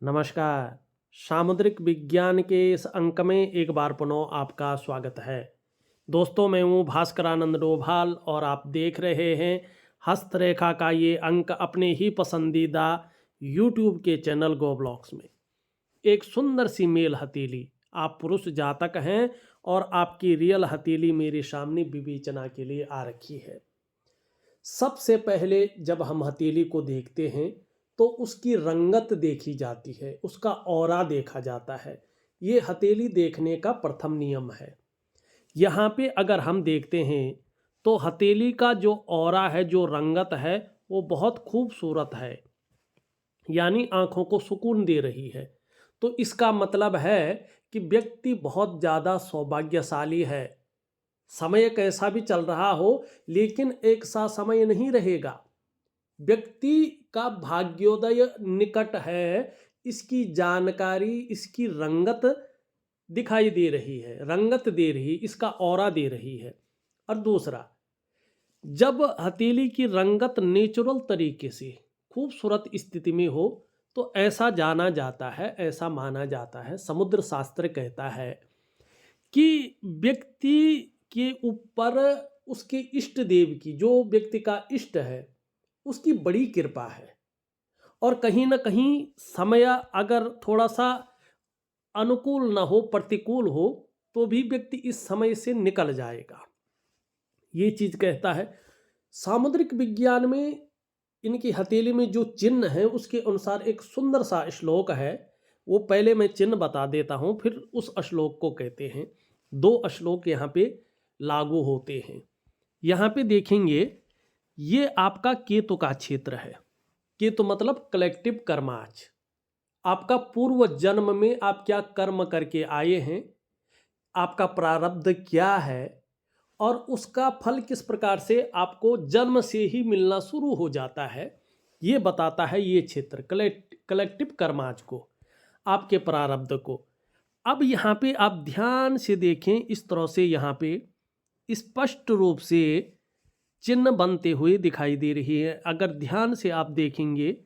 नमस्कार। सामुद्रिक विज्ञान के इस अंक में एक बार पुनः आपका स्वागत है। दोस्तों, मैं हूँ भास्करानंद डोभाल और आप देख रहे हैं हस्तरेखा का ये अंक अपने ही पसंदीदा यूट्यूब के चैनल गो ब्लॉग्स में। एक सुंदर सी मेल हथेली, आप पुरुष जातक हैं और आपकी रियल हथेली मेरे सामने विवेचना के लिए आ रखी है। सबसे पहले जब हम हथेली को देखते हैं तो उसकी रंगत देखी जाती है, उसका ऑरा देखा जाता है। ये हथेली देखने का प्रथम नियम है। यहाँ पे अगर हम देखते हैं तो हथेली का जो ऑरा है, जो रंगत है, वो बहुत खूबसूरत है, यानी आंखों को सुकून दे रही है। तो इसका मतलब है कि व्यक्ति बहुत ज़्यादा सौभाग्यशाली है। समय कैसा भी चल रहा हो, लेकिन एक सा समय नहीं रहेगा। व्यक्ति का भाग्योदय निकट है, इसकी जानकारी, इसकी रंगत दिखाई दे रही है, रंगत दे रही, इसका ऑरा दे रही है। और दूसरा, जब हथेली की रंगत नेचुरल तरीके से खूबसूरत स्थिति में हो तो ऐसा जाना जाता है, ऐसा माना जाता है, समुद्र शास्त्र कहता है कि व्यक्ति के ऊपर उसके इष्ट देव की, जो व्यक्ति का इष्ट है, उसकी बड़ी कृपा है। और कहीं ना कहीं समय अगर थोड़ा सा अनुकूल ना हो, प्रतिकूल हो, तो भी व्यक्ति इस समय से निकल जाएगा, ये चीज कहता है। सामुद्रिक विज्ञान में इनकी हथेली में जो चिन्ह है उसके अनुसार एक सुंदर सा श्लोक है। वो पहले मैं चिन्ह बता देता हूं, फिर उस श्लोक को कहते हैं। दो श्लोक यहाँ पे लागू होते हैं। यहाँ पे देखेंगे, ये आपका केतु का क्षेत्र है। केतु मतलब कलेक्टिव कर्माच। आपका पूर्व जन्म में आप क्या कर्म करके आए हैं, आपका प्रारब्ध क्या है, और उसका फल किस प्रकार से आपको जन्म से ही मिलना शुरू हो जाता है, ये बताता है ये क्षेत्र, कलेक्टिव कर्माच को, आपके प्रारब्ध को। अब यहाँ पे आप ध्यान से देखें, इस तरह से यहाँ पे स्पष्ट रूप से चिन्ह बनते हुए दिखाई दे रही है। अगर ध्यान से आप देखेंगे,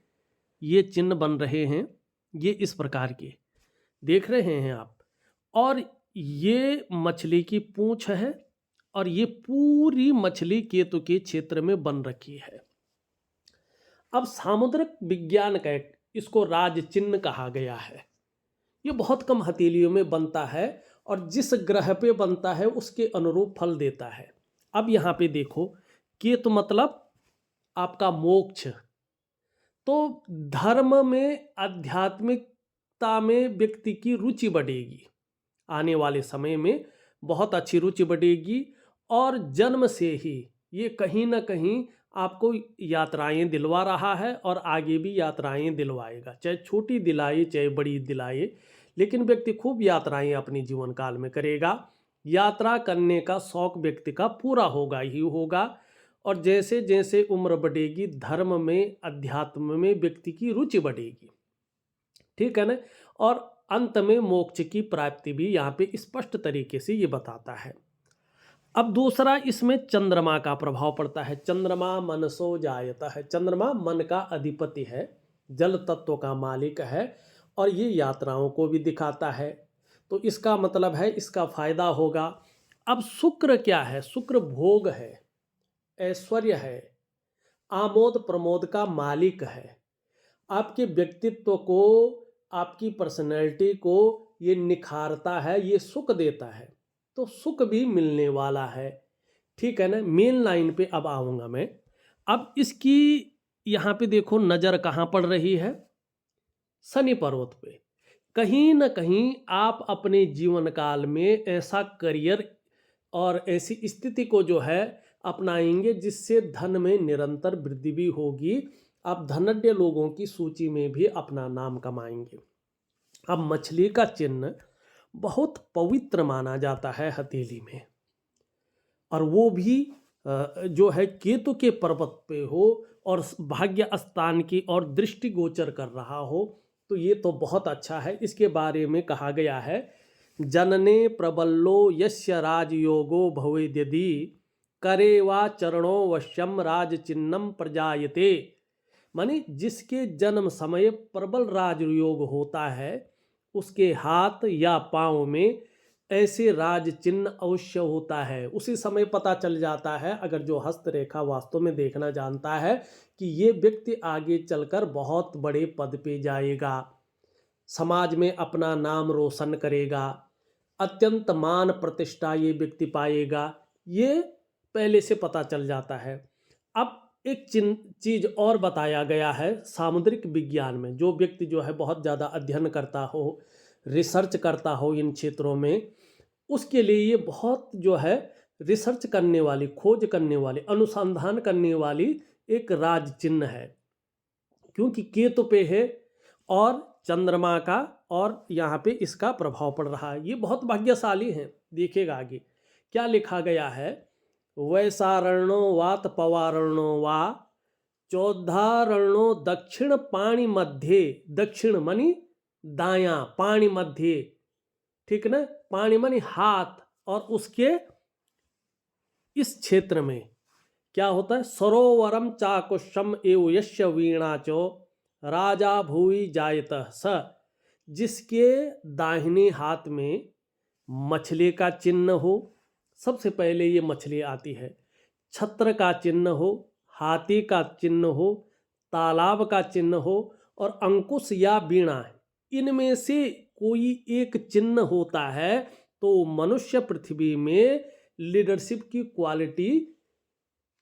ये चिन्ह बन रहे हैं, ये इस प्रकार के देख रहे हैं आप। और ये मछली की पूंछ है और ये पूरी मछली केतु के क्षेत्र में बन रखी है। अब सामुद्रिक विज्ञान का इसको राज चिन्ह कहा गया है। ये बहुत कम हथेलियों में बनता है और जिस ग्रह पे बनता है उसके अनुरूप फल देता है। अब यहाँ पे देखो, केतु मतलब आपका मोक्ष। तो धर्म में, आध्यात्मिकता में व्यक्ति की रुचि बढ़ेगी, आने वाले समय में बहुत अच्छी रुचि बढ़ेगी। और जन्म से ही ये कहीं ना कहीं आपको यात्राएं दिलवा रहा है और आगे भी यात्राएं दिलवाएगा, चाहे छोटी दिलाए चाहे बड़ी दिलाए, लेकिन व्यक्ति खूब यात्राएं अपने जीवन काल में करेगा। यात्रा करने का शौक व्यक्ति का पूरा होगा ही होगा। और जैसे जैसे उम्र बढ़ेगी, धर्म में, अध्यात्म में व्यक्ति की रुचि बढ़ेगी, ठीक है ना। और अंत में मोक्ष की प्राप्ति भी यहाँ पे स्पष्ट तरीके से ये बताता है। अब दूसरा, इसमें चंद्रमा का प्रभाव पड़ता है। चंद्रमा मनसो जायता है। चंद्रमा मन का अधिपति है, जल तत्व का मालिक है, और ये यात्राओं को भी दिखाता है। तो इसका मतलब है इसका फायदा होगा। अब शुक्र क्या है? शुक्र भोग है, ऐश्वर्य है, आमोद प्रमोद का मालिक है। आपके व्यक्तित्व को, आपकी पर्सनैलिटी को ये निखारता है, ये सुख देता है। तो सुख भी मिलने वाला है, ठीक है ना। मेन लाइन पे अब आऊँगा मैं। अब इसकी यहाँ पे देखो, नज़र कहाँ पड़ रही है? शनि पर्वत पे। कहीं ना कहीं आप अपने जीवन काल में ऐसा करियर और ऐसी स्थिति को जो है अपनाएंगे जिससे धन में निरंतर वृद्धि भी होगी। आप धनाढ्य लोगों की सूची में भी अपना नाम कमाएंगे। अब मछली का चिन्ह बहुत पवित्र माना जाता है हथेली में, और वो भी जो है केतु के पर्वत पे हो और भाग्य स्थान की और दृष्टि गोचर कर रहा हो, तो ये तो बहुत अच्छा है। इसके बारे में कहा गया है, जनने प्रबल्लो यस्य राजयोगो भवेद्यदि करे वा चरणो वश्यम राज चिन्हम प्रजायते। माने जिसके जन्म समय प्रबल राजयोग होता है उसके हाथ या पांव में ऐसे राज चिन्ह अवश्य होता है। उसी समय पता चल जाता है, अगर जो हस्तरेखा वास्तव में देखना जानता है, कि ये व्यक्ति आगे चलकर बहुत बड़े पद पे जाएगा, समाज में अपना नाम रोशन करेगा, अत्यंत मान प्रतिष्ठा ये व्यक्ति पाएगा, ये पहले से पता चल जाता है। अब एक चीज और बताया गया है सामुद्रिक विज्ञान में, जो व्यक्ति जो है बहुत ज़्यादा अध्ययन करता हो, रिसर्च करता हो इन क्षेत्रों में, उसके लिए ये बहुत जो है रिसर्च करने वाली, खोज करने वाली, अनुसंधान करने वाली एक राज चिन्ह है। क्योंकि केतु पे है और चंद्रमा का, और यहाँ पे इसका प्रभाव पड़ रहा है, ये बहुत भाग्यशाली है। देखिएगा आगे क्या लिखा गया है, वैसारणो वात पवारणो वा चौधारणो दक्षिण पाणी मध्य, दक्षिण मनी दाया, पाणी मध्य, ठीक ना, पाणी मनी हाथ, और उसके इस क्षेत्र में क्या होता है, सरोवरम चाकुशम एव यस्य वीणा चो राजा भूई जायत स, जिसके दाहिने हाथ में मछली का चिन्ह हो, सबसे पहले ये मछली आती है, छत्र का चिन्ह हो, हाथी का चिन्ह हो, तालाब का चिन्ह हो, और अंकुश या वीणा, इनमें से कोई एक चिन्ह होता है तो मनुष्य पृथ्वी में लीडरशिप की क्वालिटी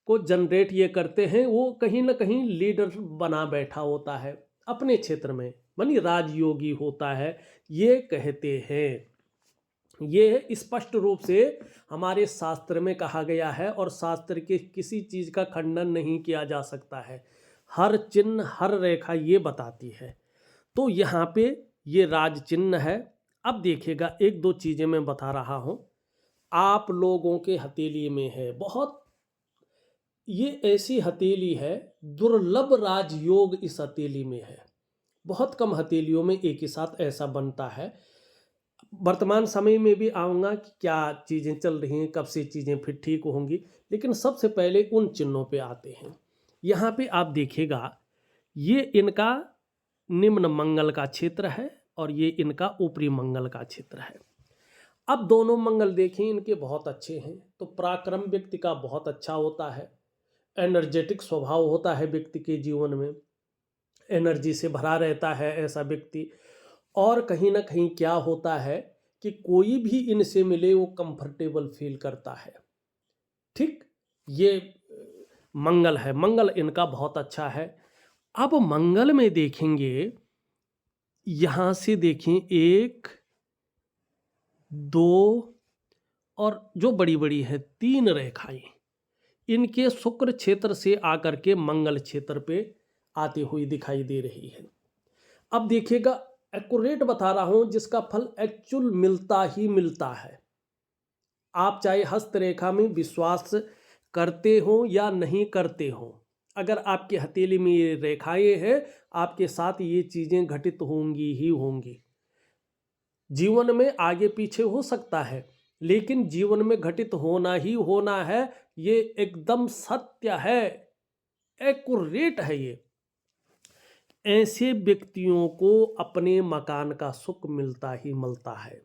को जनरेट ये करते हैं, वो कहीं ना कहीं लीडर बना बैठा होता है अपने क्षेत्र में, मानी राजयोगी होता है, ये कहते हैं। ये स्पष्ट रूप से हमारे शास्त्र में कहा गया है, और शास्त्र के किसी चीज का खंडन नहीं किया जा सकता है, हर चिन्ह हर रेखा ये बताती है। तो यहाँ पे ये राज चिन्ह है। अब देखिएगा एक दो चीजें मैं बता रहा हूं, आप लोगों के हथेली में है, बहुत ये ऐसी हथेली है, दुर्लभ राजयोग इस हथेली में है, बहुत कम हथेलियों में एक ही साथ ऐसा बनता है। वर्तमान समय में भी आऊँगा कि क्या चीज़ें चल रही हैं, कब से चीज़ें फिर ठीक होंगी, लेकिन सबसे पहले उन चिन्हों पे आते हैं। यहाँ पे आप देखिएगा ये इनका निम्न मंगल का क्षेत्र है और ये इनका ऊपरी मंगल का क्षेत्र है। अब दोनों मंगल देखें, इनके बहुत अच्छे हैं, तो पराक्रम व्यक्ति का बहुत अच्छा होता है, एनर्जेटिक स्वभाव होता है व्यक्ति के जीवन में, एनर्जी से भरा रहता है ऐसा व्यक्ति। और कहीं ना कहीं क्या होता है कि कोई भी इनसे मिले वो कंफर्टेबल फील करता है। ठीक, ये मंगल है, मंगल इनका बहुत अच्छा है। अब मंगल में देखेंगे, यहां से देखें 1 2 और जो बड़ी बड़ी है 3 रेखाएं, इनके शुक्र क्षेत्र से आकर के मंगल क्षेत्र पे आती हुई दिखाई दे रही है। अब देखिएगा एक्यूरेट बता रहा हूं, जिसका फल एक्चुअल मिलता ही मिलता है। आप चाहे हस्तरेखा में विश्वास करते हो या नहीं करते हो, अगर आपके हथेली में ये रेखाएं हैं, आपके साथ ये चीजें घटित होंगी ही होंगी। जीवन में आगे पीछे हो सकता है, लेकिन जीवन में घटित होना ही होना है, ये एकदम सत्य है, एक्यूरेट है ये। ऐसे व्यक्तियों को अपने मकान का सुख मिलता ही मिलता है।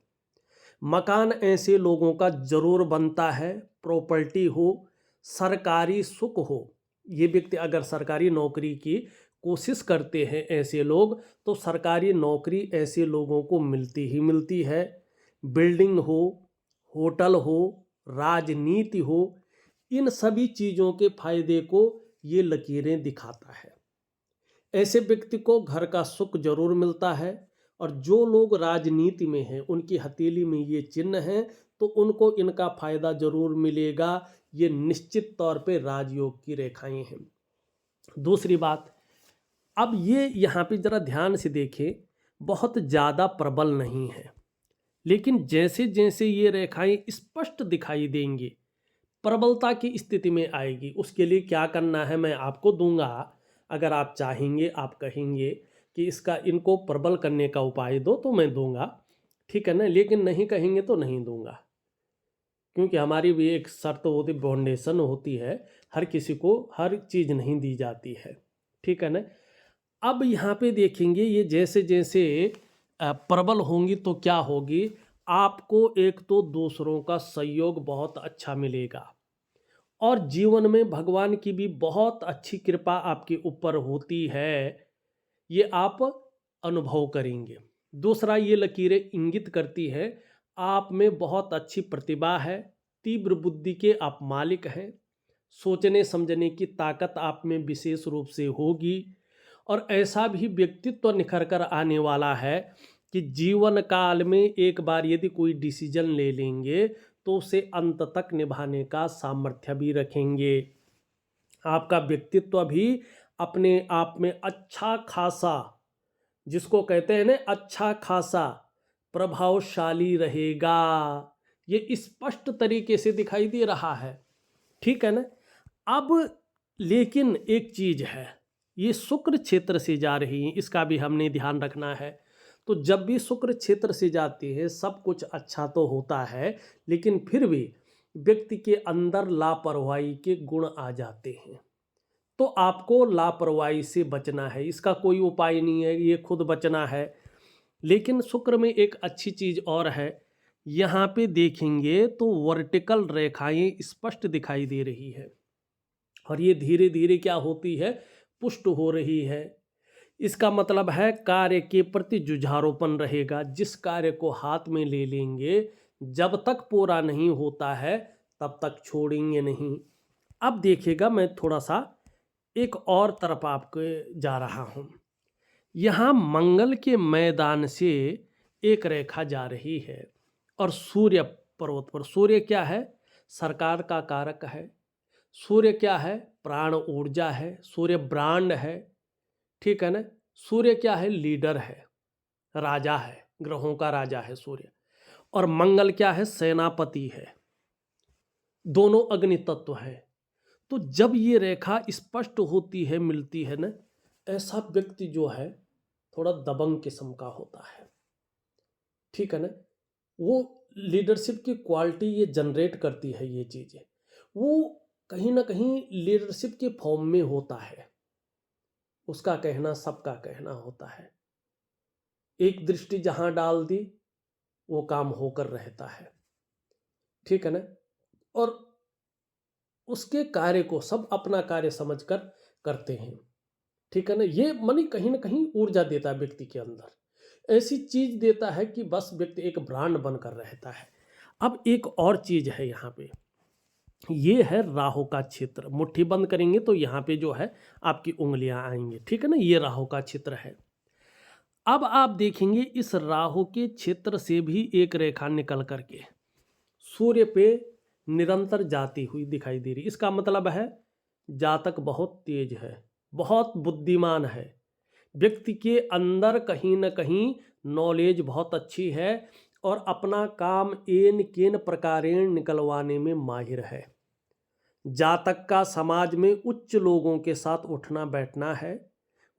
मकान ऐसे लोगों का जरूर बनता है, प्रॉपर्टी हो, सरकारी सुख हो। ये व्यक्ति अगर सरकारी नौकरी की कोशिश करते हैं ऐसे लोग, तो सरकारी नौकरी ऐसे लोगों को मिलती ही मिलती है। बिल्डिंग हो, होटल हो, राजनीति हो, इन सभी चीज़ों के फायदे को ये लकीरें दिखाता है। ऐसे व्यक्ति को घर का सुख जरूर मिलता है, और जो लोग राजनीति में हैं उनकी हथेली में ये चिन्ह हैं, तो उनको इनका फायदा जरूर मिलेगा। ये निश्चित तौर पे राजयोग की रेखाएं हैं। दूसरी बात, अब ये यहाँ पे जरा ध्यान से देखें, बहुत ज़्यादा प्रबल नहीं है, लेकिन जैसे जैसे ये रेखाएं स्पष्ट दिखाई देंगी, प्रबलता की स्थिति में आएगी। उसके लिए क्या करना है मैं आपको दूंगा, अगर आप चाहेंगे, आप कहेंगे कि इसका इनको प्रबल करने का उपाय दो, तो मैं दूंगा, ठीक है ना, लेकिन नहीं कहेंगे तो नहीं दूंगा, क्योंकि हमारी भी एक शर्त होती, बाउंडेशन होती है, हर किसी को हर चीज़ नहीं दी जाती है। ठीक है ना। अब यहाँ पे देखेंगे ये जैसे जैसे प्रबल होंगी तो क्या होगी, आपको एक तो दूसरों का सहयोग बहुत अच्छा मिलेगा और जीवन में भगवान की भी बहुत अच्छी कृपा आपके ऊपर होती है, ये आप अनुभव करेंगे। दूसरा, ये लकीरें इंगित करती है आप में बहुत अच्छी प्रतिभा है, तीव्र बुद्धि के आप मालिक हैं, सोचने समझने की ताकत आप में विशेष रूप से होगी और ऐसा भी व्यक्तित्व निखर कर आने वाला है कि जीवन काल में एक बार यदि कोई डिसीजन ले लेंगे तो उसे अंत तक निभाने का सामर्थ्य भी रखेंगे। आपका व्यक्तित्व भी अपने आप में अच्छा खासा, जिसको कहते हैं ना अच्छा खासा प्रभावशाली रहेगा, ये स्पष्ट तरीके से दिखाई दे रहा है। ठीक है ना। अब लेकिन एक चीज है, ये शुक्र क्षेत्र से जा रही है, इसका भी हमने ध्यान रखना है। तो जब भी शुक्र क्षेत्र से जाती है सब कुछ अच्छा तो होता है, लेकिन फिर भी व्यक्ति के अंदर लापरवाही के गुण आ जाते हैं। तो आपको लापरवाही से बचना है, इसका कोई उपाय नहीं है, ये खुद बचना है। लेकिन शुक्र में एक अच्छी चीज और है, यहाँ पे देखेंगे तो वर्टिकल रेखाएं स्पष्ट दिखाई दे रही है और ये धीरे धीरे क्या होती है, पुष्ट हो रही है। इसका मतलब है कार्य के प्रति जुझारूपन रहेगा। जिस कार्य को हाथ में ले लेंगे जब तक पूरा नहीं होता है तब तक छोड़ेंगे नहीं। अब देखिएगा, मैं थोड़ा सा एक और तरफ आपके जा रहा हूं। यहाँ मंगल के मैदान से एक रेखा जा रही है और सूर्य पर्वत पर, सूर्य क्या है, सरकार का कारक है। सूर्य क्या है, प्राण ऊर्जा है। सूर्य ब्रांड है, ठीक है ना। सूर्य क्या है, लीडर है, राजा है, ग्रहों का राजा है सूर्य। और मंगल क्या है, सेनापति है, दोनों अग्नि तत्व है। तो जब ये रेखा स्पष्ट होती है, मिलती है ना, ऐसा व्यक्ति जो है थोड़ा दबंग किस्म का होता है, ठीक है ना। वो लीडरशिप की क्वालिटी ये जनरेट करती है, ये चीजें वो कहीं ना कहीं लीडरशिप के फॉर्म में होता है। उसका कहना सबका कहना होता है, एक दृष्टि जहां डाल दी वो काम होकर रहता है, ठीक है ना। और उसके कार्य को सब अपना कार्य समझकर करते हैं, ठीक है ना। ये मनी कहीं ना कहीं ऊर्जा देता है व्यक्ति के अंदर, ऐसी चीज देता है कि बस व्यक्ति एक ब्रांड बनकर रहता है। अब एक और चीज है यहाँ पे, ये है राहु का क्षेत्र। मुट्ठी बंद करेंगे तो यहाँ पे जो है आपकी उंगलियां आएंगी, ठीक है ना। ये राहु का क्षेत्र है। अब आप देखेंगे इस राहु के क्षेत्र से भी एक रेखा निकल करके सूर्य पे निरंतर जाती हुई दिखाई दे रही। इसका मतलब है जातक बहुत तेज है, बहुत बुद्धिमान है, व्यक्ति के अंदर कहीं ना कहीं नॉलेज बहुत अच्छी है और अपना काम एन केन प्रकारेण निकलवाने में माहिर है। जातक का समाज में उच्च लोगों के साथ उठना बैठना है,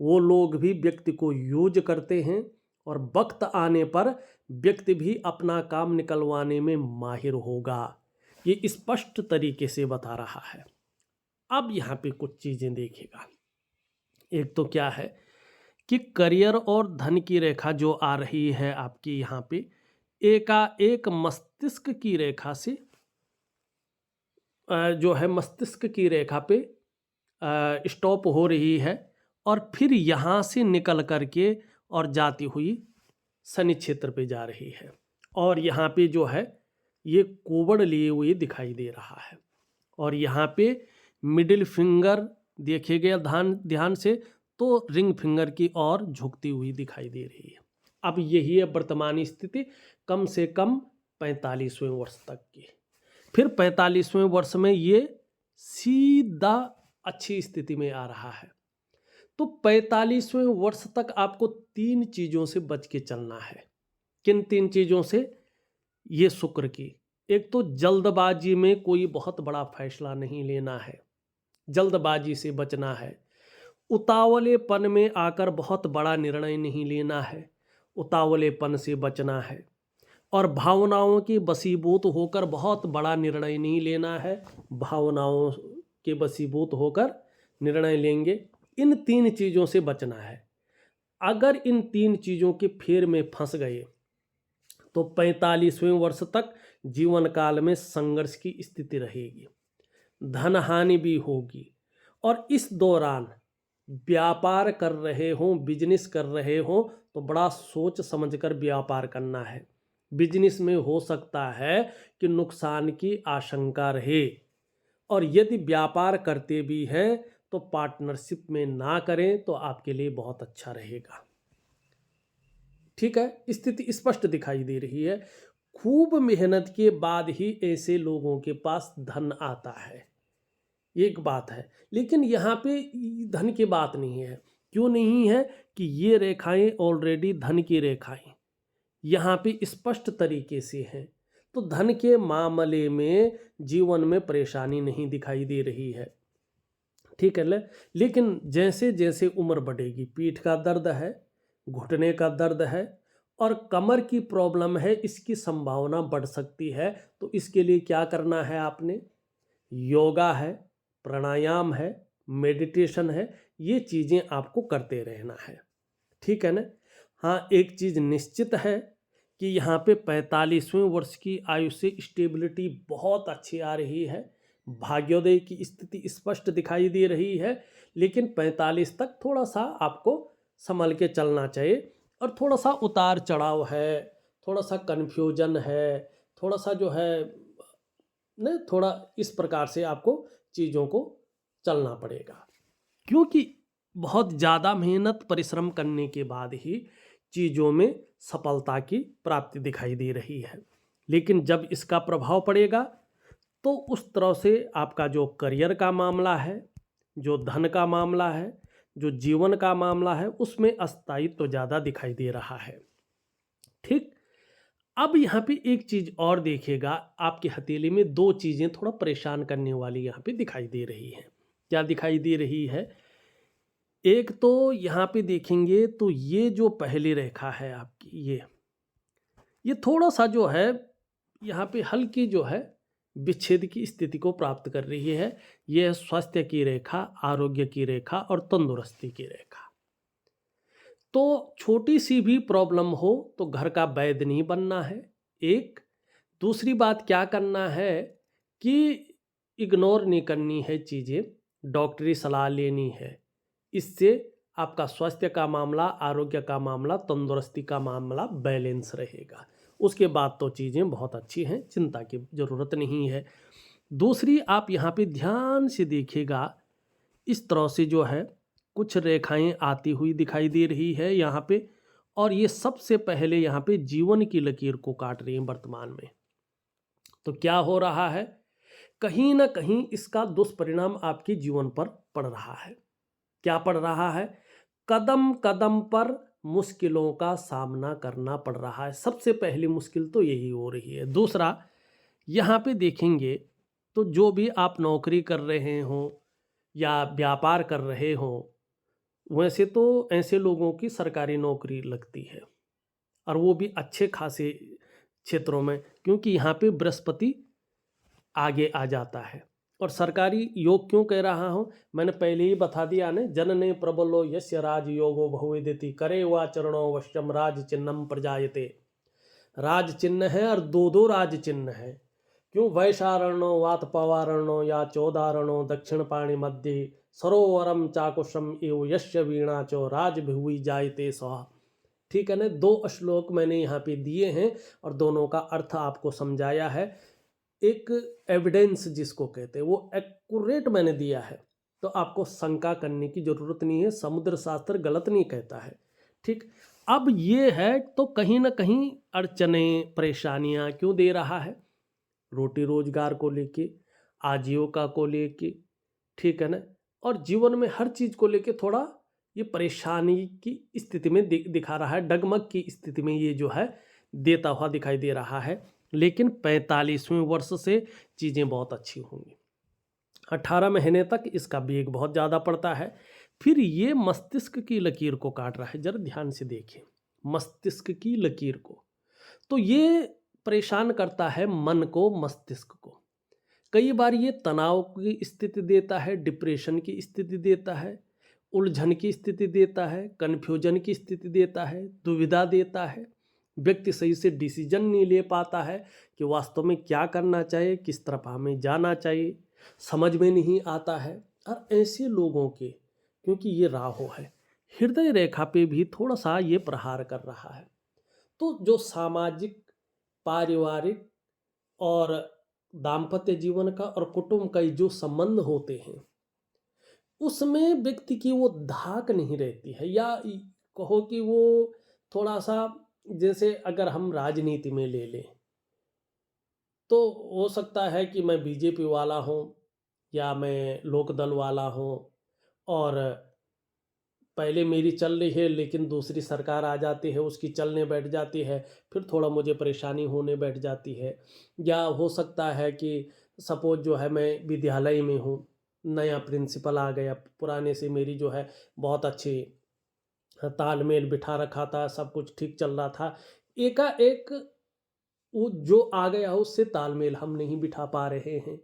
वो लोग भी व्यक्ति को यूज करते हैं और वक्त आने पर व्यक्ति भी अपना काम निकलवाने में माहिर होगा, ये स्पष्ट तरीके से बता रहा है। अब यहाँ पे कुछ चीजें देखिएगा। एक तो क्या है कि करियर और धन की रेखा जो आ रही है आपकी यहाँ पे एकाएक मस्तिष्क की रेखा से जो है मस्तिष्क की रेखा पे स्टॉप हो रही है और फिर यहाँ से निकल करके और जाती हुई शनि क्षेत्र पे जा रही है। और यहाँ पे जो है ये कोबड़ लिए हुए दिखाई दे रहा है और यहाँ पे मिडिल फिंगर देखेगा ध्यान से तो रिंग फिंगर की ओर झुकती हुई दिखाई दे रही है। अब यही है वर्तमान स्थिति, कम से कम 45वें वर्ष तक की। फिर 45वें वर्ष में ये सीधा अच्छी स्थिति में आ रहा है। तो 45वें वर्ष तक आपको 3 चीजों से बच के चलना है। किन 3 चीजों से? ये शुक्र की, एक तो जल्दबाजी में कोई बहुत बड़ा फैसला नहीं लेना है, जल्दबाजी से बचना है। उतावलेपन में आकर बहुत बड़ा निर्णय नहीं लेना है, उतावलेपन से बचना है। और भावनाओं की बसीबूत होकर बहुत बड़ा निर्णय नहीं लेना है, भावनाओं के बसीबूत होकर निर्णय लेंगे इन 3 चीज़ों से बचना है। अगर इन 3 चीज़ों के फेर में फंस गए तो 45वें वर्ष तक जीवन काल में संघर्ष की स्थिति रहेगी, धन हानि भी होगी। और इस दौरान व्यापार कर रहे हों, बिजनेस कर रहे हों, तो बड़ा सोच समझकर व्यापार करना है। बिजनेस में हो सकता है कि नुकसान की आशंका रहे, और यदि व्यापार करते भी हैं तो पार्टनरशिप में ना करें तो आपके लिए बहुत अच्छा रहेगा। ठीक है, स्थिति स्पष्ट दिखाई दे रही है। खूब मेहनत के बाद ही ऐसे लोगों के पास धन आता है, एक बात है। लेकिन यहाँ पे धन की बात नहीं है। क्यों नहीं है? कि ये रेखाएं ऑलरेडी धन की रेखाएं यहाँ पे स्पष्ट तरीके से हैं, तो धन के मामले में जीवन में परेशानी नहीं दिखाई दे रही है। ठीक है। लेकिन जैसे जैसे उम्र बढ़ेगी, पीठ का दर्द है, घुटने का दर्द है और कमर की प्रॉब्लम है, इसकी संभावना बढ़ सकती है। तो इसके लिए क्या करना है आपने? योगा है, प्राणायाम है, मेडिटेशन है, ये चीज़ें आपको करते रहना है। ठीक है ना? हाँ, एक चीज़ निश्चित है कि यहाँ पे 45वें वर्ष की आयु से स्टेबिलिटी बहुत अच्छी आ रही है, भाग्योदय की स्थिति स्पष्ट दिखाई दे रही है। लेकिन 45 तक थोड़ा सा आपको संभल के चलना चाहिए, और थोड़ा सा उतार चढ़ाव है, थोड़ा सा कन्फ्यूजन है, थोड़ा सा जो है न, थोड़ा इस प्रकार से आपको चीज़ों को चलना पड़ेगा। क्योंकि बहुत ज़्यादा मेहनत परिश्रम करने के बाद ही चीज़ों में सफलता की प्राप्ति दिखाई दे रही है। लेकिन जब इसका प्रभाव पड़ेगा तो उस तरह से आपका जो करियर का मामला है, जो धन का मामला है, जो जीवन का मामला है, उसमें अस्थायित्व तो ज़्यादा दिखाई दे रहा है। ठीक। अब यहाँ पे एक चीज़ और देखिएगा, आपकी हथेली में 2 चीज़ें थोड़ा परेशान करने वाली यहाँ पे दिखाई दे रही हैं। क्या दिखाई दे रही है? एक तो यहाँ पे देखेंगे तो ये जो पहली रेखा है आपकी, ये थोड़ा सा जो है यहाँ पे हल्की जो है विच्छेद की स्थिति को प्राप्त कर रही है। यह है स्वास्थ्य की रेखा, आरोग्य की रेखा और तंदुरुस्ती की रेखा। तो छोटी सी भी प्रॉब्लम हो तो घर का वैद्य नहीं बनना है, एक। दूसरी बात क्या करना है कि इग्नोर नहीं करनी है चीज़ें, डॉक्टरी सलाह लेनी है। इससे आपका स्वास्थ्य का मामला, आरोग्य का मामला, तंदुरुस्ती का मामला बैलेंस रहेगा। उसके बाद तो चीज़ें बहुत अच्छी हैं, चिंता की ज़रूरत नहीं है। दूसरी, आप यहाँ पे ध्यान से देखिएगा, इस तरह से जो है कुछ रेखाएं आती हुई दिखाई दे रही है यहाँ पे, और ये सबसे पहले यहाँ पे जीवन की लकीर को काट रही है वर्तमान में। तो क्या हो रहा है? कहीं ना कहीं इसका दुष्परिणाम आपके जीवन पर पड़ रहा है। क्या पड़ रहा है? कदम कदम पर मुश्किलों का सामना करना पड़ रहा है। सबसे पहली मुश्किल तो यही हो रही है। दूसरा, यहाँ पे देखेंगे तो जो भी आप नौकरी कर रहे हों या व्यापार कर रहे हों, वैसे तो ऐसे लोगों की सरकारी नौकरी लगती है, और वो भी अच्छे खासे क्षेत्रों में, क्योंकि यहाँ पे बृहस्पति आगे आ जाता है। और सरकारी योग क्यों कह रहा हूँ, मैंने पहले ही बता दिया ने, जनने प्रबलो यस्य राज योगो भवेदिति करे वा चरणो वश्यम राज चिन्हम प्रजायते। राज चिन्ह है और 2 राज चिन्ह है। क्यों? वैशारणो वात पवारणो या चौदारणो दक्षिण पाणी मध्य सरोवरम चाकुशम एव यश्य वीणा चो राज भुवि जायते स्वाहा। ठीक है ना? 2 श्लोक मैंने यहाँ पे दिए हैं और दोनों का अर्थ आपको समझाया है। एक एविडेंस जिसको कहते हैं वो एक्यूरेट मैंने दिया है, तो आपको शंका करने की जरूरत नहीं है। समुद्र शास्त्र गलत नहीं कहता है। ठीक। अब ये है तो कहीं ना कहीं अड़चने, परेशानियां क्यों दे रहा है? रोटी रोजगार को लेके, आजीविका को लेके, ठीक है ना, और जीवन में हर चीज को लेके थोड़ा ये परेशानी की स्थिति में दिखा रहा है, डगमग की स्थिति में ये जो है देता हुआ दिखाई दे रहा है। लेकिन 45वें वर्ष से चीज़ें बहुत अच्छी होंगी। 18 महीने तक इसका वेग बहुत ज़्यादा पड़ता है। फिर ये मस्तिष्क की लकीर को काट रहा है। जरा ध्यान से देखें मस्तिष्क की लकीर को, तो ये परेशान करता है मन को, मस्तिष्क को। कई बार ये तनाव की स्थिति देता है, डिप्रेशन की स्थिति देता है, उलझन की स्थिति देता है, कन्फ्यूजन की स्थिति देता है, दुविधा देता है। व्यक्ति सही से डिसीजन नहीं ले पाता है कि वास्तव में क्या करना चाहिए, किस तरफ हमें जाना चाहिए, समझ में नहीं आता है। और ऐसे लोगों के, क्योंकि ये राहु है, हृदय रेखा पे भी थोड़ा सा ये प्रहार कर रहा है। तो जो सामाजिक, पारिवारिक और दाम्पत्य जीवन का और कुटुंब का जो संबंध होते हैं, उसमें व्यक्ति की वो धाक नहीं रहती है, या कहो कि वो थोड़ा सा, जैसे अगर हम राजनीति में ले लें, तो हो सकता है कि मैं बीजेपी वाला हूँ या मैं लोकदल वाला हूँ, और पहले मेरी चल रही है लेकिन दूसरी सरकार आ जाती है, उसकी चलने बैठ जाती है, फिर थोड़ा मुझे परेशानी होने बैठ जाती है। या हो सकता है कि सपोज जो है मैं विद्यालय में हूँ, नया प्रिंसिपल आ गया, पुराने से मेरी जो है बहुत अच्छी तालमेल बिठा रखा था, सब कुछ ठीक चल रहा था, एकाएक वो जो आ गया उससे तालमेल हम नहीं बिठा पा रहे हैं,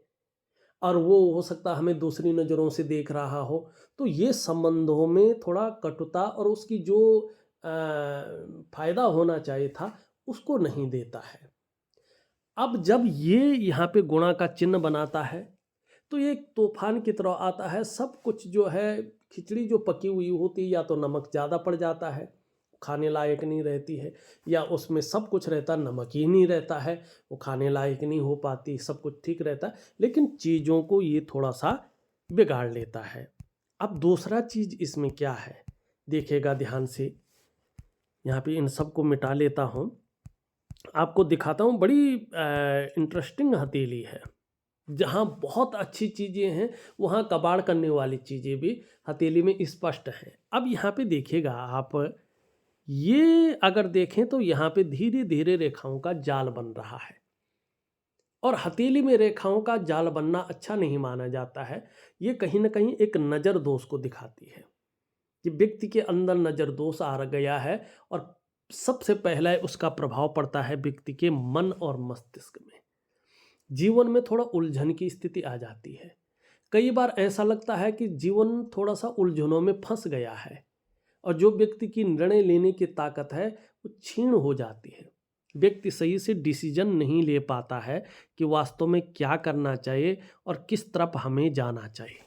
और वो हो सकता है हमें दूसरी नज़रों से देख रहा हो। तो ये संबंधों में थोड़ा कटुता और उसकी जो फायदा होना चाहिए था उसको नहीं देता है। अब जब ये यहाँ पे गुणा का चिन्ह बनाता है, तो ये एक तूफान की तरह आता है। सब कुछ जो है, खिचड़ी जो पकी हुई होती है, या तो नमक ज़्यादा पड़ जाता है, खाने लायक नहीं रहती है, या उसमें सब कुछ रहता, नमक ही नहीं रहता है, वो खाने लायक नहीं हो पाती। सब कुछ ठीक रहता है लेकिन चीज़ों को ये थोड़ा सा बिगाड़ लेता है। अब दूसरा चीज़ इसमें क्या है, देखिएगा ध्यान से, यहाँ पे इन सब को मिटा लेता हूँ, आपको दिखाता हूँ। बड़ी इंटरेस्टिंग हथेली है, जहाँ बहुत अच्छी चीज़ें हैं वहाँ कबाड़ करने वाली चीज़ें भी हथेली में स्पष्ट हैं। अब यहाँ पे देखिएगा आप, ये अगर देखें तो यहाँ पे धीरे धीरे रेखाओं का जाल बन रहा है, और हथेली में रेखाओं का जाल बनना अच्छा नहीं माना जाता है। ये कहीं ना कहीं एक नज़र दोष को दिखाती है कि व्यक्ति के अंदर नज़र दोष आ गया है, और सबसे पहला उसका प्रभाव पड़ता है व्यक्ति के मन और मस्तिष्क में। जीवन में थोड़ा उलझन की स्थिति आ जाती है। कई बार ऐसा लगता है कि जीवन थोड़ा सा उलझनों में फंस गया है, और जो व्यक्ति की निर्णय लेने की ताकत है वो क्षीण हो जाती है। व्यक्ति सही से डिसीजन नहीं ले पाता है कि वास्तव में क्या करना चाहिए और किस तरफ हमें जाना चाहिए।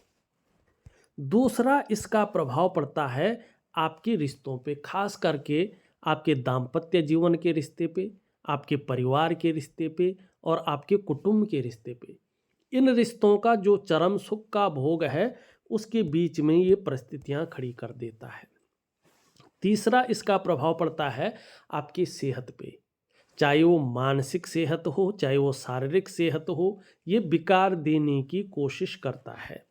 दूसरा इसका प्रभाव पड़ता है आपके रिश्तों पे, खास करके आपके दाम्पत्य जीवन के रिश्ते पे, आपके परिवार के रिश्ते पे और आपके कुटुंब के रिश्ते पे। इन रिश्तों का जो चरम सुख का भोग है, उसके बीच में ये परिस्थितियां खड़ी कर देता है। तीसरा इसका प्रभाव पड़ता है आपकी सेहत पे, चाहे वो मानसिक सेहत हो, चाहे वो शारीरिक सेहत हो, ये विकार देने की कोशिश करता है।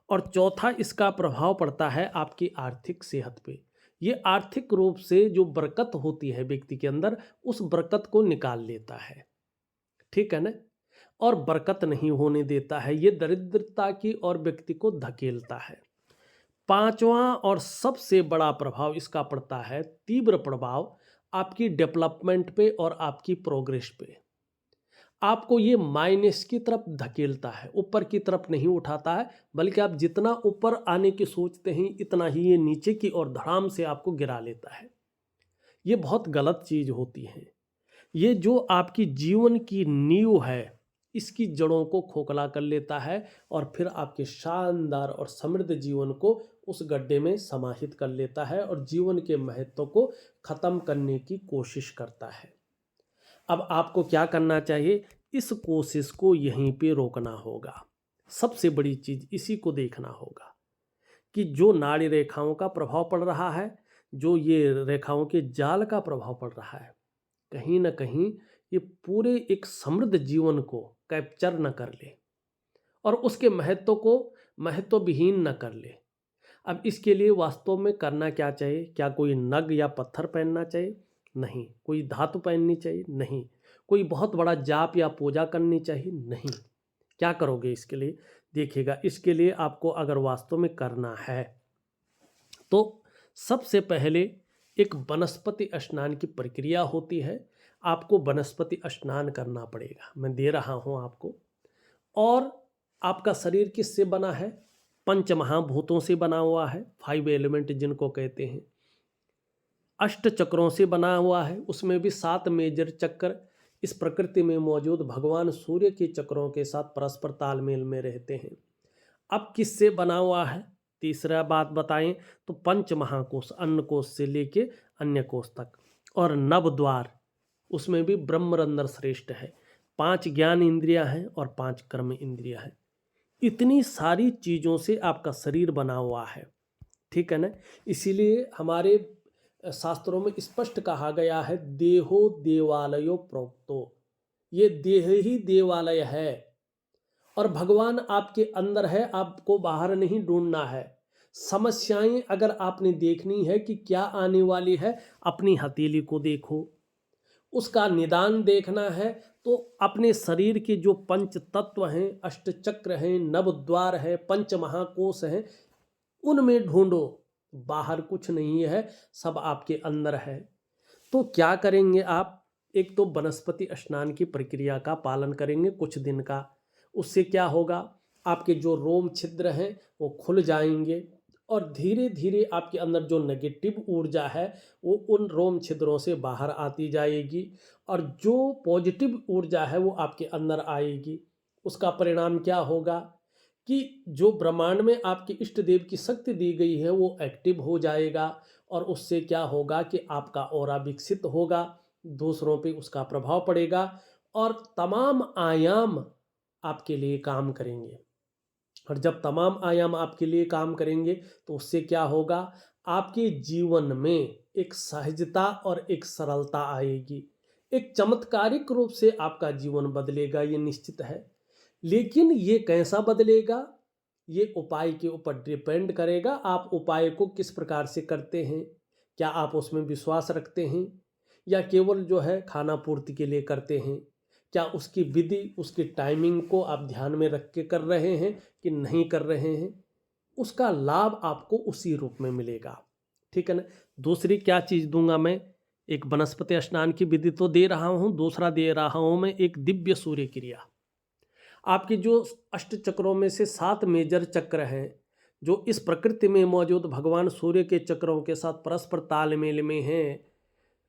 और चौथा इसका प्रभाव पड़ता है आपकी आर्थिक सेहत पे। ये आर्थिक रूप से जो बरकत होती है व्यक्ति के अंदर, उस बरकत को निकाल लेता है, ठीक है ना, और बरकत नहीं होने देता है। ये दरिद्रता की और व्यक्ति को धकेलता है। पांचवा और सबसे बड़ा प्रभाव इसका पड़ता है, तीव्र प्रभाव आपकी डेवलपमेंट पे और आपकी प्रोग्रेस पे। आपको ये माइनस की तरफ धकेलता है, ऊपर की तरफ नहीं उठाता है, बल्कि आप जितना ऊपर आने की सोचते हैं इतना ही ये नीचे की ओर धड़ाम से आपको गिरा लेता है। ये बहुत गलत चीज़ होती है। ये जो आपकी जीवन की नींव है, इसकी जड़ों को खोखला कर लेता है, और फिर आपके शानदार और समृद्ध जीवन को उस गड्ढे में समाहित कर लेता है, और जीवन के महत्व को ख़त्म करने की कोशिश करता है। अब आपको क्या करना चाहिए, इस कोशिश को यहीं पे रोकना होगा। सबसे बड़ी चीज़ इसी को देखना होगा कि जो नाड़ी रेखाओं का प्रभाव पड़ रहा है, जो ये रेखाओं के जाल का प्रभाव पड़ रहा है, कहीं ना कहीं ये पूरे एक समृद्ध जीवन को कैप्चर न कर ले, और उसके महत्व को महत्व विहीन न कर ले। अब इसके लिए वास्तव में करना क्या चाहिए? क्या कोई नग या पत्थर पहनना चाहिए? नहीं। कोई धातु पहननी चाहिए? नहीं। कोई बहुत बड़ा जाप या पूजा करनी चाहिए? नहीं। क्या करोगे इसके लिए? देखिएगा, इसके लिए आपको अगर वास्तव में करना है तो सबसे पहले एक वनस्पति स्नान की प्रक्रिया होती है। आपको वनस्पति स्नान करना पड़ेगा, मैं दे रहा हूँ आपको। और आपका शरीर किससे बना है? पंच महाभूतों से बना हुआ है, 5 एलिमेंट जिनको कहते हैं। अष्ट चक्रों से बना हुआ है, उसमें भी 7 मेजर चक्र इस प्रकृति में मौजूद भगवान सूर्य के चक्रों के साथ परस्पर तालमेल में रहते हैं। अब किससे बना हुआ है, तीसरा बात बताएं तो पंच महाकोश, अन्न कोश से लेके अन्य कोश तक, और नव द्वार, उसमें भी ब्रह्मरंध्र श्रेष्ठ है। 5 ज्ञान इंद्रियां हैं और 5 कर्म इंद्रियां हैं। इतनी सारी चीज़ों से आपका शरीर बना हुआ है, ठीक है ना। इसीलिए हमारे शास्त्रों में स्पष्ट कहा गया है, देहो देवालयो प्रोक्तो, ये देह ही देवालय है और भगवान आपके अंदर है, आपको बाहर नहीं ढूंढना है। समस्याएं अगर आपने देखनी है कि क्या आने वाली है, अपनी हथेली को देखो, उसका निदान देखना है तो अपने शरीर के जो पंच तत्व हैं, अष्ट चक्र हैं, नव द्वार है, पंच महाकोश हैं, उनमें ढूंढो। बाहर कुछ नहीं है, सब आपके अंदर है। तो क्या करेंगे आप, एक तो वनस्पति स्नान की प्रक्रिया का पालन करेंगे कुछ दिन का। उससे क्या होगा, आपके जो रोम छिद्र हैं वो खुल जाएंगे और धीरे धीरे आपके अंदर जो नेगेटिव ऊर्जा है वो उन रोम छिद्रों से बाहर आती जाएगी और जो पॉजिटिव ऊर्जा है वो आपके अंदर आएगी। उसका परिणाम क्या होगा कि जो ब्रह्मांड में आपके इष्ट देव की शक्ति दी गई है वो एक्टिव हो जाएगा और उससे क्या होगा कि आपका ऑरा विकसित होगा, दूसरों पे उसका प्रभाव पड़ेगा और तमाम आयाम आपके लिए काम करेंगे। और जब तमाम आयाम आपके लिए काम करेंगे तो उससे क्या होगा, आपके जीवन में एक सहजता और एक सरलता आएगी, एक चमत्कारिक रूप से आपका जीवन बदलेगा, ये निश्चित है। लेकिन ये कैसा बदलेगा, ये उपाय के ऊपर डिपेंड करेगा। आप उपाय को किस प्रकार से करते हैं, क्या आप उसमें विश्वास रखते हैं या केवल जो है खाना पूर्ति के लिए करते हैं, क्या उसकी विधि, उसकी टाइमिंग को आप ध्यान में रख के कर रहे हैं कि नहीं कर रहे हैं, उसका लाभ आपको उसी रूप में मिलेगा, ठीक है ना। दूसरी क्या चीज़ दूंगा मैं, एक वनस्पति स्नान की विधि तो दे रहा हूँ, दूसरा दे रहा हूँ मैं एक दिव्य सूर्य क्रिया। आपके जो अष्ट चक्रों में से 7 मेजर चक्र हैं जो इस प्रकृति में मौजूद भगवान सूर्य के चक्रों के साथ परस्पर तालमेल में हैं,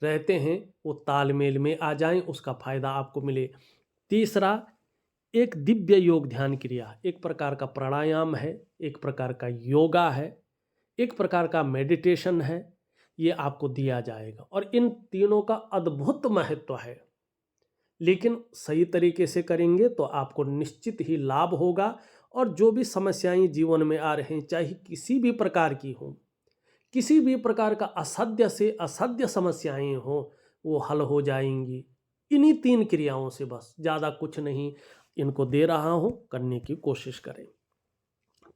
रहते हैं, वो तालमेल में आ जाएं, उसका फायदा आपको मिले। तीसरा, एक दिव्य योग ध्यान क्रिया, एक प्रकार का प्राणायाम है, एक प्रकार का योगा है, एक प्रकार का मेडिटेशन है, ये आपको दिया जाएगा और इन तीनों का अद्भुत महत्व है। लेकिन सही तरीके से करेंगे तो आपको निश्चित ही लाभ होगा और जो भी समस्याएं जीवन में आ रही हैं, चाहे किसी भी प्रकार की हो, किसी भी प्रकार का असाध्य से असाध्य समस्याएं हो, वो हल हो जाएंगी इन्हीं 3 क्रियाओं से। बस ज़्यादा कुछ नहीं इनको दे रहा हूँ, करने की कोशिश करें,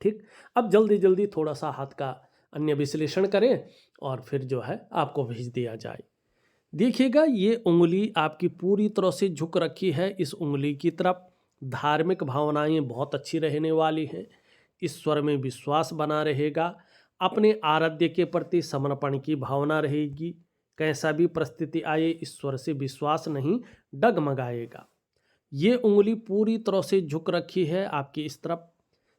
ठीक। अब जल्दी जल्दी थोड़ा सा हाथ का अन्य विश्लेषण करें और फिर जो है आपको भेज दिया जाए। देखिएगा, ये उंगली आपकी पूरी तरह से झुक रखी है इस उंगली की तरफ। धार्मिक भावनाएं बहुत अच्छी रहने वाली हैं, ईश्वर में विश्वास बना रहेगा, अपने आराध्य के प्रति समर्पण की भावना रहेगी। कैसा भी परिस्थिति आए, ईश्वर से विश्वास नहीं डगमगाएगा। ये उंगली पूरी तरह से झुक रखी है आपकी इस तरफ।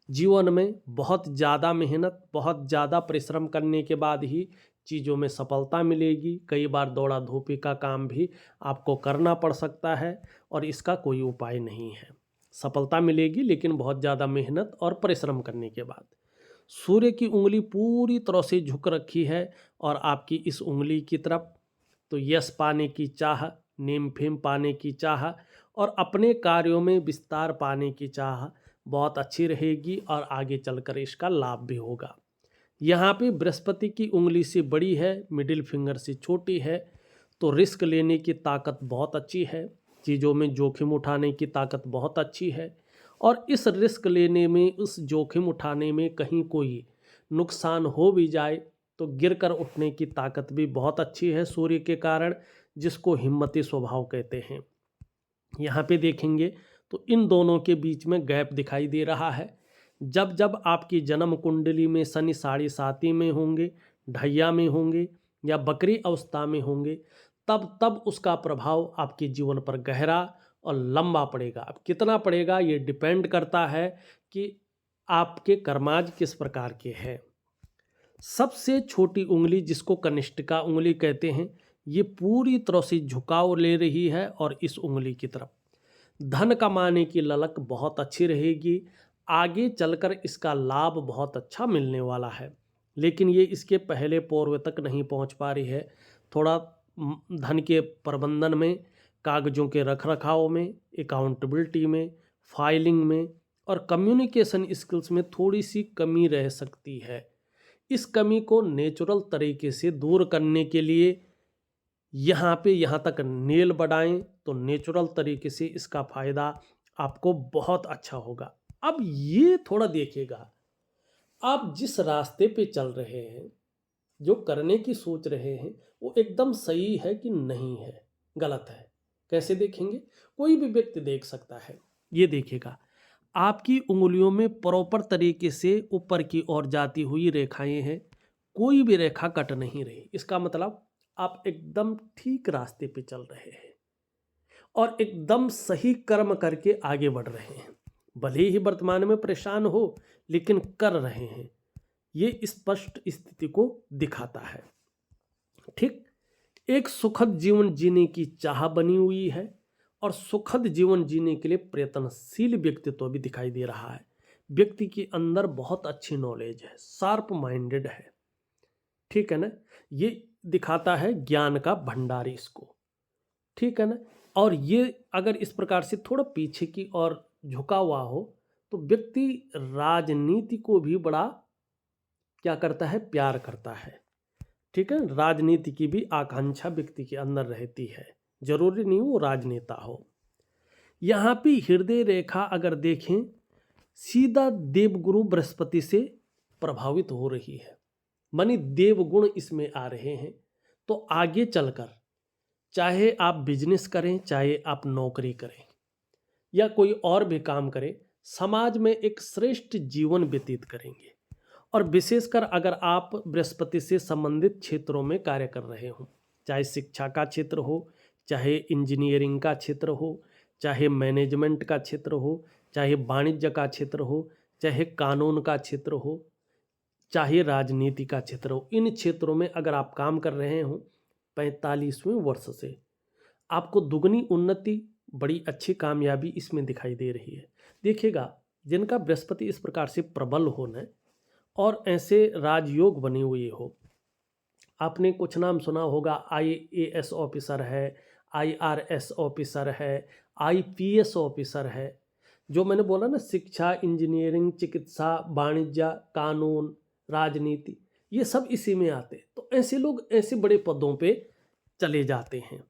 जीवन में बहुत ज़्यादा मेहनत, बहुत ज़्यादा परिश्रम करने के बाद ही चीज़ों में सफलता मिलेगी। कई बार दौड़ा धूपी का काम भी आपको करना पड़ सकता है और इसका कोई उपाय नहीं है। सफलता मिलेगी लेकिन बहुत ज़्यादा मेहनत और परिश्रम करने के बाद। सूर्य की उंगली पूरी तरह से झुक रखी है और आपकी इस उंगली की तरफ तो यश पाने की चाह, नेम फेम पाने की चाह और अपने कार्यों में विस्तार पाने की चाह बहुत अच्छी रहेगी और आगे चलकर इसका लाभ भी होगा। यहाँ पे बृहस्पति की उंगली से बड़ी है, मिडिल फिंगर से छोटी है, तो रिस्क लेने की ताकत बहुत अच्छी है, चीज़ों में जोखिम उठाने की ताकत बहुत अच्छी है और इस रिस्क लेने में, उस जोखिम उठाने में कहीं कोई नुकसान हो भी जाए तो गिरकर उठने की ताकत भी बहुत अच्छी है सूर्य के कारण, जिसको हिम्मती स्वभाव कहते हैं। यहाँ पे देखेंगे तो इन दोनों के बीच में गैप दिखाई दे रहा है। जब जब आपकी जन्म कुंडली में शनि 7.5 में होंगे, ढैया में होंगे या बकरी अवस्था में होंगे, तब तब उसका प्रभाव आपके जीवन पर गहरा और लंबा पड़ेगा। अब कितना पड़ेगा ये डिपेंड करता है कि आपके कर्माज किस प्रकार के हैं। सबसे छोटी उंगली जिसको कनिष्ठिका उंगली कहते हैं, ये पूरी तरह से झुकाव ले रही है और इस उंगली की तरफ धन कमाने की ललक बहुत अच्छी रहेगी। आगे चलकर इसका लाभ बहुत अच्छा मिलने वाला है, लेकिन ये इसके पहले पूर्व तक नहीं पहुंच पा रही है। थोड़ा धन के प्रबंधन में, कागज़ों के रखरखाव में, अकाउंटेबिलिटी में, फाइलिंग में और कम्युनिकेशन स्किल्स में थोड़ी सी कमी रह सकती है। इस कमी को नेचुरल तरीके से दूर करने के लिए यहाँ तक नेल बढ़ाएं तो नेचुरल तरीके से इसका फ़ायदा आपको बहुत अच्छा होगा। अब ये थोड़ा देखिएगा, आप जिस रास्ते पे चल रहे हैं, जो करने की सोच रहे हैं, वो एकदम सही है कि नहीं है, गलत है। कैसे देखेंगे? कोई भी व्यक्ति देख सकता है। ये देखिएगा, आपकी उंगलियों में प्रॉपर तरीके से ऊपर की ओर जाती हुई रेखाएं हैं, कोई भी रेखा कट नहीं रही। इसका मतलब आप एकदम ठीक रास्ते पे चल रहे हैं और एकदम सही कर्म करके आगे बढ़ रहे हैं। भले ही वर्तमान में परेशान हो, लेकिन कर रहे हैं। ये स्पष्ट स्थिति को दिखाता है। ठीक, एक सुखद जीवन जीने की चाह बनी हुई है और सुखद जीवन जीने के लिए प्रयत्नशील व्यक्तित्व भी दिखाई दे रहा है। व्यक्ति के अंदर बहुत अच्छी नॉलेज है, शार्प माइंडेड है। ठीक है ना, ये दिखाता है ज्ञान का भंडार इसको। ठीक है ना, और ये अगर इस प्रकार से थोड़ा पीछे की ओर झुका हुआ हो तो व्यक्ति राजनीति को भी बड़ा क्या करता है, प्यार करता है। ठीक है, राजनीति की भी आकांक्षा व्यक्ति के अंदर रहती है, जरूरी नहीं वो राजनेता हो। यहाँ पे हृदय रेखा अगर देखें, सीधा देवगुरु बृहस्पति से प्रभावित हो रही है, मानी देवगुण इसमें आ रहे हैं। तो आगे चलकर चाहे आप बिजनेस करें, चाहे आप नौकरी करें या कोई और भी काम करें, समाज में एक श्रेष्ठ जीवन व्यतीत करेंगे। और विशेषकर अगर आप बृहस्पति से संबंधित क्षेत्रों में कार्य कर रहे हो, चाहे शिक्षा का क्षेत्र हो, चाहे इंजीनियरिंग का क्षेत्र हो, चाहे मैनेजमेंट का क्षेत्र हो, चाहे वाणिज्य का क्षेत्र हो, चाहे कानून का क्षेत्र हो, चाहे राजनीति का क्षेत्र हो, इन क्षेत्रों में अगर आप काम कर रहे हो 45वें वर्ष से आपको दुगनी उन्नति, बड़ी अच्छी कामयाबी इसमें दिखाई दे रही है। देखिएगा, जिनका बृहस्पति इस प्रकार से प्रबल होना और ऐसे राजयोग बने हुए हो, आपने कुछ नाम सुना होगा, IAS ऑफिसर है, IRS ऑफिसर है, IPS ऑफिसर है। जो मैंने बोला ना, शिक्षा, इंजीनियरिंग, चिकित्सा, वाणिज्य, कानून, राजनीति, ये सब इसी में आते। तो ऐसे लोग ऐसे बड़े पदों पे चले जाते हैं।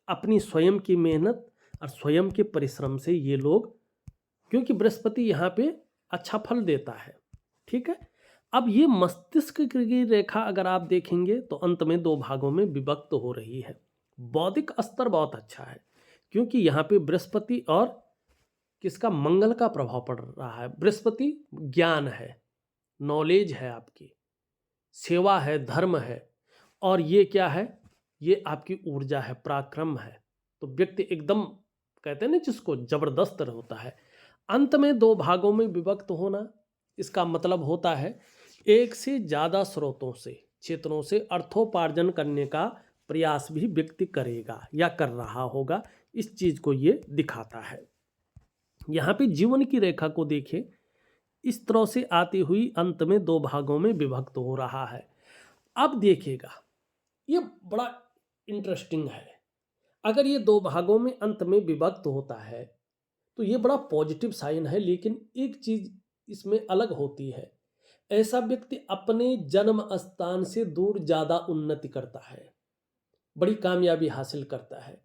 अपनी स्वयं की मेहनत और स्वयं के परिश्रम से ये लोग, क्योंकि बृहस्पति यहाँ पे अच्छा फल देता है। ठीक है, अब ये मस्तिष्क की रेखा अगर आप देखेंगे तो अंत में 2 भागों में विभक्त हो रही है। बौद्धिक स्तर बहुत अच्छा है, क्योंकि यहाँ पे बृहस्पति और किसका, मंगल का प्रभाव पड़ रहा है। बृहस्पति ज्ञान है, नॉलेज है, आपकी सेवा है, धर्म है, और ये क्या है, ये आपकी ऊर्जा है, पराक्रम है। तो व्यक्ति एकदम, कहते हैं ना जिसको, जबरदस्त होता है। अंत में 2 भागों में विभक्त होना, इसका मतलब होता है एक से ज़्यादा स्रोतों से, क्षेत्रों से अर्थोपार्जन करने का प्रयास भी व्यक्ति करेगा या कर रहा होगा। इस चीज़ को ये दिखाता है। यहाँ पे जीवन की रेखा को देखें, इस तरह से आती हुई अंत में 2 भागों में विभक्त हो रहा है। अब देखिएगा, ये बड़ा इंटरेस्टिंग है। अगर ये 2 भागों में अंत में विभक्त होता है तो ये बड़ा पॉजिटिव साइन है। लेकिन एक चीज इसमें अलग होती है, ऐसा व्यक्ति अपने जन्म स्थान से दूर ज्यादा उन्नति करता है, बड़ी कामयाबी हासिल करता है।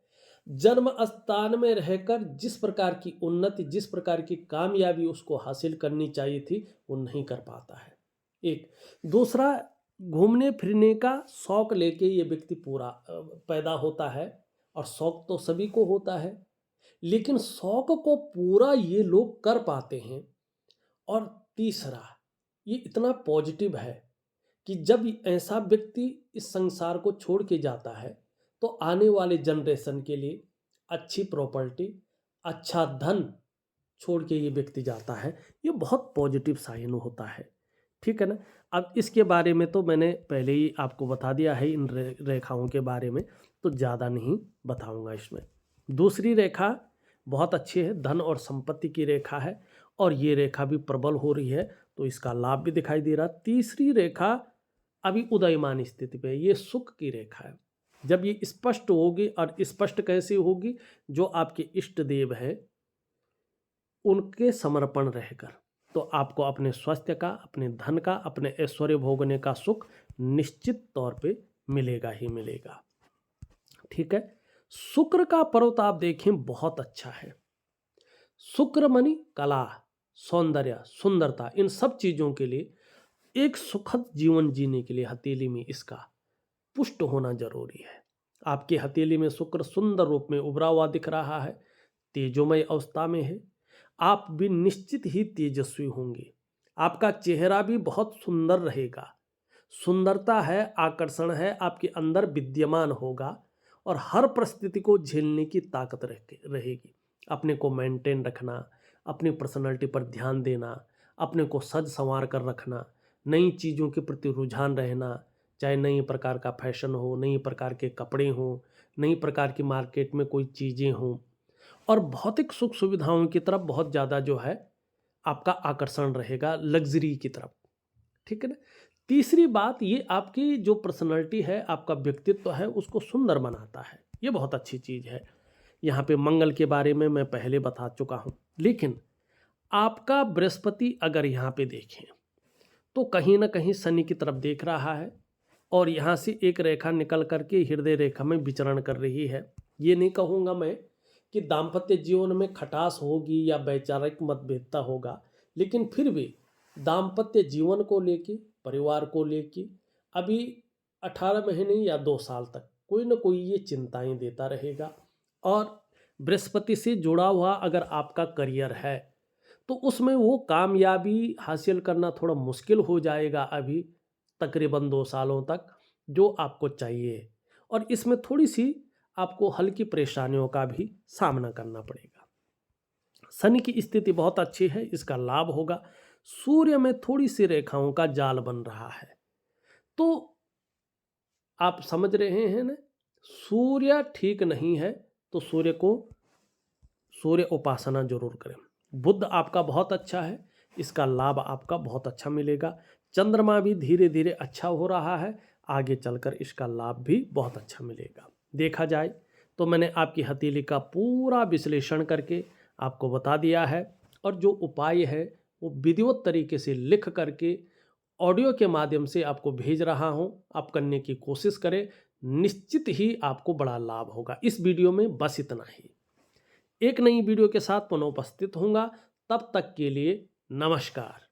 जन्म स्थान में रहकर जिस प्रकार की उन्नति, जिस प्रकार की कामयाबी उसको हासिल करनी चाहिए थी, वो नहीं कर पाता है। एक दूसरा, घूमने फिरने का शौक लेके ये व्यक्ति पूरा पैदा होता है, और शौक तो सभी को होता है, लेकिन शौक को पूरा ये लोग कर पाते हैं। और तीसरा, ये इतना पॉजिटिव है कि जब ऐसा व्यक्ति इस संसार को छोड़ के जाता है तो आने वाले जनरेशन के लिए अच्छी प्रॉपर्टी, अच्छा धन छोड़ के ये व्यक्ति जाता है, ये बहुत पॉजिटिव साइन होता है। ठीक है ना। अब इसके बारे में तो मैंने पहले ही आपको बता दिया है, इन रेखाओं के बारे में तो ज़्यादा नहीं बताऊंगा इसमें। दूसरी रेखा बहुत अच्छी है, धन और संपत्ति की रेखा है और ये रेखा भी प्रबल हो रही है, तो इसका लाभ भी दिखाई दे रहा। तीसरी रेखा अभी उदयमान स्थिति पे, ये सुख की रेखा है। जब ये स्पष्ट होगी, और स्पष्ट कैसे होगी, जो आपके इष्ट देव है उनके समर्पण रहकर, तो आपको अपने स्वास्थ्य का, अपने धन का, अपने ऐश्वर्य भोगने का सुख निश्चित तौर पे मिलेगा ही मिलेगा। ठीक है। शुक्र का पर्व तो आप देखें बहुत अच्छा है। शुक्र मनी कला, सौंदर्य, सुंदरता, इन सब चीजों के लिए, एक सुखद जीवन जीने के लिए हथेली में इसका पुष्ट होना जरूरी है। आपकी हथेली में शुक्र सुंदर रूप में उभरा हुआ दिख रहा है, तेजोमय अवस्था में है। आप भी निश्चित ही तेजस्वी होंगे, आपका चेहरा भी बहुत सुंदर रहेगा। सुंदरता है, आकर्षण है, आपके अंदर विद्यमान होगा और हर परिस्थिति को झेलने की ताकत रहेगी। अपने को मेंटेन रखना, अपनी पर्सनालिटी पर ध्यान देना, अपने को सज संवार कर रखना, नई चीज़ों के प्रति रुझान रहना, चाहे नई प्रकार का फैशन हो, नई प्रकार के कपड़े हों, नई प्रकार की मार्केट में कोई चीज़ें हों, और भौतिक सुख सुविधाओं की तरफ बहुत ज़्यादा जो है आपका आकर्षण रहेगा, लग्जरी की तरफ। ठीक है ना। तीसरी बात, ये आपकी जो पर्सनालिटी है, आपका व्यक्तित्व है, उसको सुंदर बनाता है, ये बहुत अच्छी चीज़ है। यहाँ पे मंगल के बारे में मैं पहले बता चुका हूँ, लेकिन आपका बृहस्पति अगर यहाँ पे देखें तो कहीं ना कहीं शनि की तरफ देख रहा है और यहाँ से एक रेखा निकल करके हृदय रेखा में विचरण कर रही है। ये नहीं कहूँगा मैं कि दाम्पत्य जीवन में खटास होगी या वैचारिक मतभेदता होगा, लेकिन फिर भी दाम्पत्य जीवन को लेके, परिवार को लेके अभी 18 महीने या 2 साल तक कोई ना कोई ये चिंताएं देता रहेगा। और बृहस्पति से जुड़ा हुआ अगर आपका करियर है तो उसमें वो कामयाबी हासिल करना थोड़ा मुश्किल हो जाएगा अभी तकरीबन 2 सालों तक, जो आपको चाहिए। और इसमें थोड़ी सी आपको हल्की परेशानियों का भी सामना करना पड़ेगा। शनि की स्थिति बहुत अच्छी है, इसका लाभ होगा। सूर्य में थोड़ी सी रेखाओं का जाल बन रहा है, तो आप समझ रहे हैं ना, सूर्य ठीक नहीं है तो सूर्य उपासना जरूर करें। बुध आपका बहुत अच्छा है, इसका लाभ आपका बहुत अच्छा मिलेगा। चंद्रमा भी धीरे धीरे अच्छा हो रहा है, आगे चलकर इसका लाभ भी बहुत अच्छा मिलेगा। देखा जाए तो मैंने आपकी हथेली का पूरा विश्लेषण करके आपको बता दिया है, और जो उपाय है वो विधिवत तरीके से लिख करके ऑडियो के माध्यम से आपको भेज रहा हूं। आप करने की कोशिश करें, निश्चित ही आपको बड़ा लाभ होगा। इस वीडियो में बस इतना ही। एक नई वीडियो के साथ पुनः उपस्थित होऊंगा, तब तक के लिए नमस्कार।